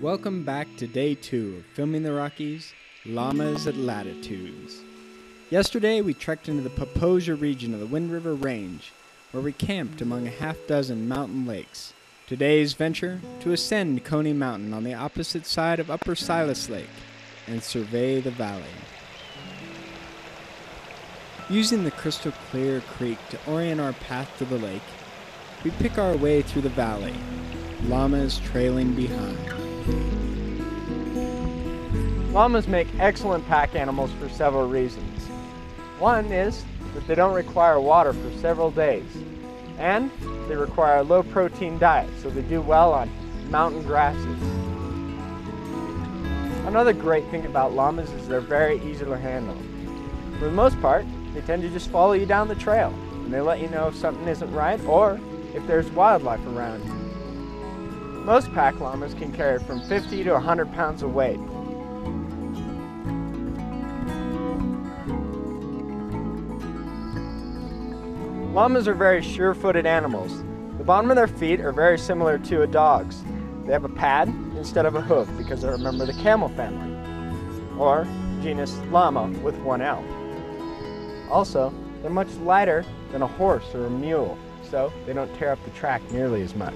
Welcome back to day 2 of filming the Rockies, Llamas at Latitudes. Yesterday we trekked into the Paposia region of the Wind River Range, where we camped among a half-dozen mountain lakes. Today's venture, to ascend Coney Mountain on the opposite side of Upper Silas Lake and survey the valley. Using the crystal clear creek to orient our path to the lake, we pick our way through the valley, llamas trailing behind. Llamas make excellent pack animals for several reasons. One is that they don't require water for several days, and they require a low-protein diet, so they do well on mountain grasses. Another great thing about llamas is they're very easy to handle. For the most part, they tend to just follow you down the trail, and they let you know if something isn't right or if there's wildlife around. Most pack llamas can carry from 50 to 100 pounds of weight. Llamas are very sure-footed animals. The bottom of their feet are very similar to a dog's. They have a pad instead of a hoof because they're a member of the camel family, or genus llama with one L. Also, they're much lighter than a horse or a mule, so they don't tear up the track nearly as much.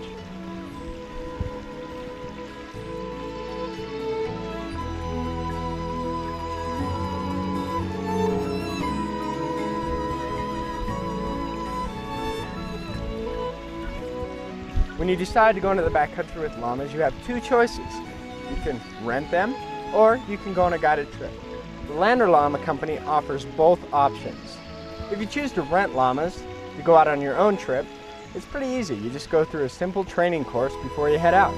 When you decide to go into the backcountry with llamas, you have two choices. You can rent them, or you can go on a guided trip. The Great Northern Llama Company offers both options. If you choose to rent llamas to go out on your own trip, it's pretty easy. You just go through a simple training course before you head out.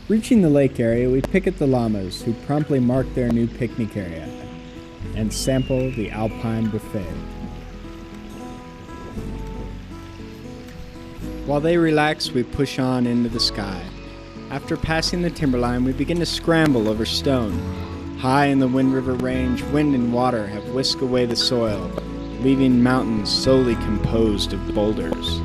Reaching the lake area, we pick at the llamas, who promptly mark their new picnic area and sample the alpine buffet. While they relax, we push on into the sky. After passing the timberline, we begin to scramble over stone. High in the Wind River Range, wind and water have whisked away the soil, leaving mountains solely composed of boulders.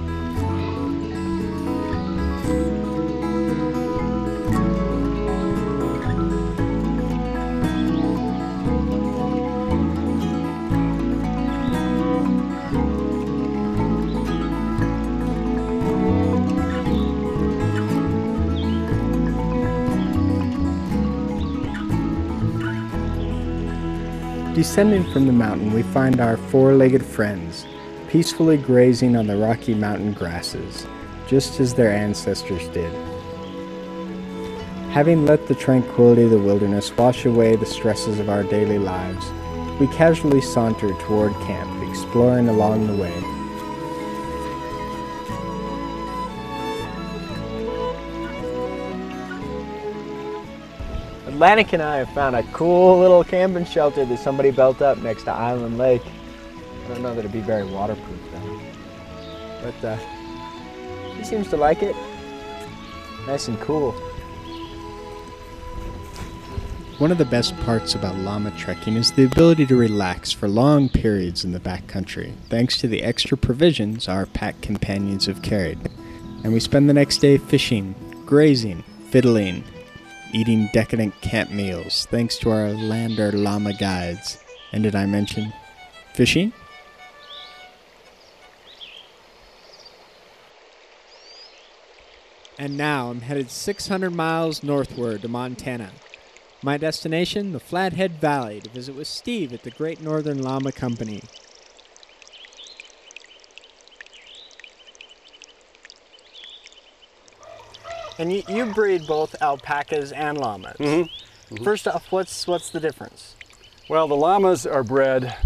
Descending from the mountain, we find our four-legged friends peacefully grazing on the Rocky Mountain grasses, just as their ancestors did. Having let the tranquility of the wilderness wash away the stresses of our daily lives, we casually saunter toward camp, exploring along the way. Atlantic and I have found a cool little camping shelter that somebody built up next to Island Lake. I don't know that it'd be very waterproof though. But he seems to like it. Nice and cool. One of the best parts about llama trekking is the ability to relax for long periods in the backcountry, thanks to the extra provisions our pack companions have carried. And we spend the next day fishing, grazing, fiddling, eating decadent camp meals, thanks to our Lander llama guides. And did I mention fishing? And now I'm headed 600 miles northward to Montana. My destination, the Flathead Valley, to visit with Steve at the Great Northern Llama Company. And you breed both alpacas and llamas. Mm-hmm. Mm-hmm. First off, what's the difference? Well, the llamas are bred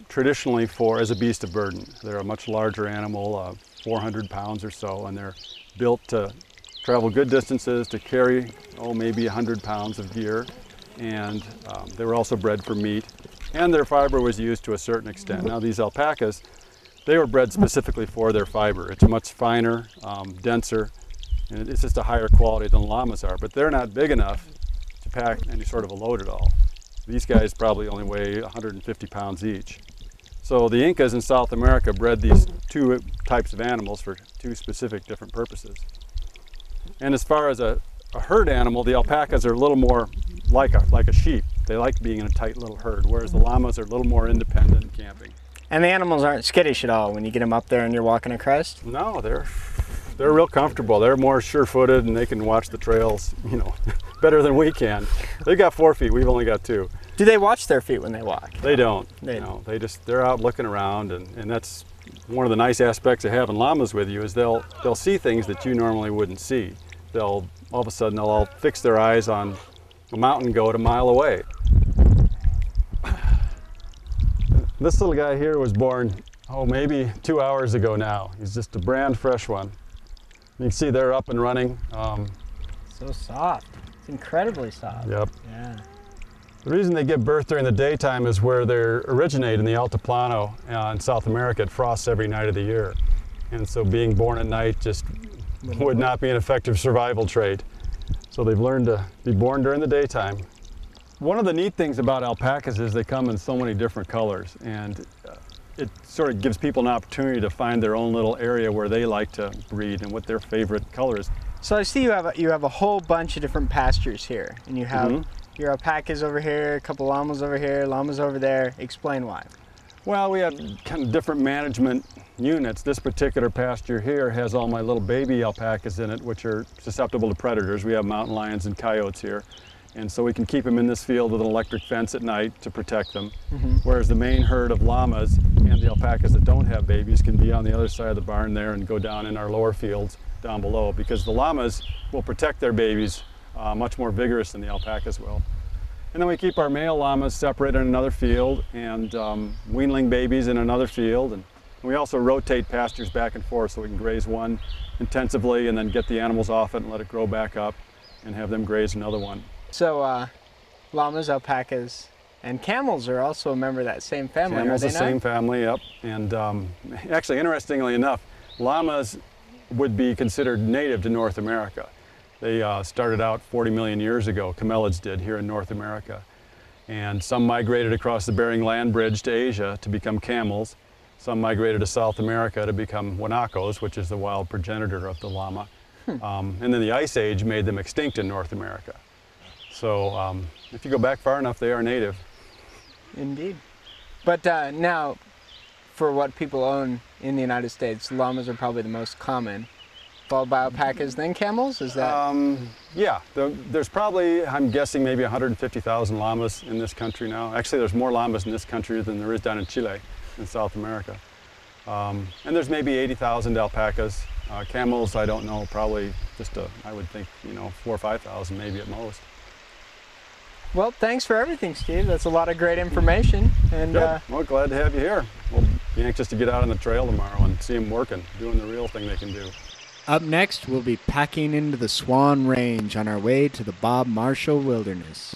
traditionally as a beast of burden. They're a much larger animal, 400 pounds or so, and they're built to travel good distances, to carry, maybe 100 pounds of gear. And they were also bred for meat, and their fiber was used to a certain extent. Now these alpacas, they were bred specifically for their fiber. It's much finer, denser, and it's just a higher quality than llamas are, but they're not big enough to pack any sort of a load at all. These guys probably only weigh 150 pounds each. So the Incas in South America bred these two types of animals for two specific different purposes. And as far as a herd animal, the alpacas are a little more like a sheep. They like being in a tight little herd, whereas the llamas are a little more independent and camping. And the animals aren't skittish at all when you get them up there and you're walking across? No, they're real comfortable. They're more sure-footed and they can watch the trails, you know, better than we can. They've got 4 feet, we've only got 2. Do they watch their feet when they walk? They don't. No, they're out looking around, and that's one of the nice aspects of having llamas with you is they'll see things that you normally wouldn't see. All of a sudden they'll all fix their eyes on a mountain goat a mile away. This little guy here was born, maybe 2 hours ago now. He's just a brand fresh one. You can see they're up and running. So soft. It's incredibly soft. Yep. Yeah. The reason they give birth during the daytime is where they originate in the Altiplano in South America. It frosts every night of the year. And so being born at night just would not be an effective survival trait. So they've learned to be born during the daytime. One of the neat things about alpacas is they come in so many different colors, and it sort of gives people an opportunity to find their own little area where they like to breed and what their favorite color is. So I see you have a whole bunch of different pastures here, and you have your alpacas over here, a couple llamas over here, llamas over there. Explain why. Well, we have kind of different management units. This particular pasture here has all my little baby alpacas in it, which are susceptible to predators. We have mountain lions and coyotes here. And so we can keep them in this field with an electric fence at night to protect them. Whereas the main herd of llamas and the alpacas that don't have babies can be on the other side of the barn there and go down in our lower fields down below, because the llamas will protect their babies much more vigorous than the alpacas will. And then we keep our male llamas separated in another field and weanling babies in another field. And we also rotate pastures back and forth so we can graze one intensively and then get the animals off it and let it grow back up and have them graze another one. So llamas, alpacas, and camels are also a member of that same family, Camels, are they the not? same family, yep. And actually, interestingly enough, llamas would be considered native to North America. They started out 40 million years ago, camelids did, here in North America. And some migrated across the Bering Land Bridge to Asia to become camels. Some migrated to South America to become guanacos, which is the wild progenitor of the llama. And then the Ice Age made them extinct in North America. So if you go back far enough, they are native. Indeed. But now, for what people own in the United States, llamas are probably the most common, followed by alpacas, then camels? Is that? Yeah, there's probably, I'm guessing, maybe 150,000 llamas in this country now. Actually, there's more llamas in this country than there is down in Chile, in South America. And there's maybe 80,000 alpacas. Camels, I don't know, probably just, I would think, 4,000 or 5,000 maybe at most. Well, thanks for everything, Steve. That's a lot of great information. And Good. Well, glad to have you here. We'll be anxious to get out on the trail tomorrow and see them working, doing the real thing they can do. up next, we'll be packing into the Swan Range on our way to the Bob Marshall Wilderness.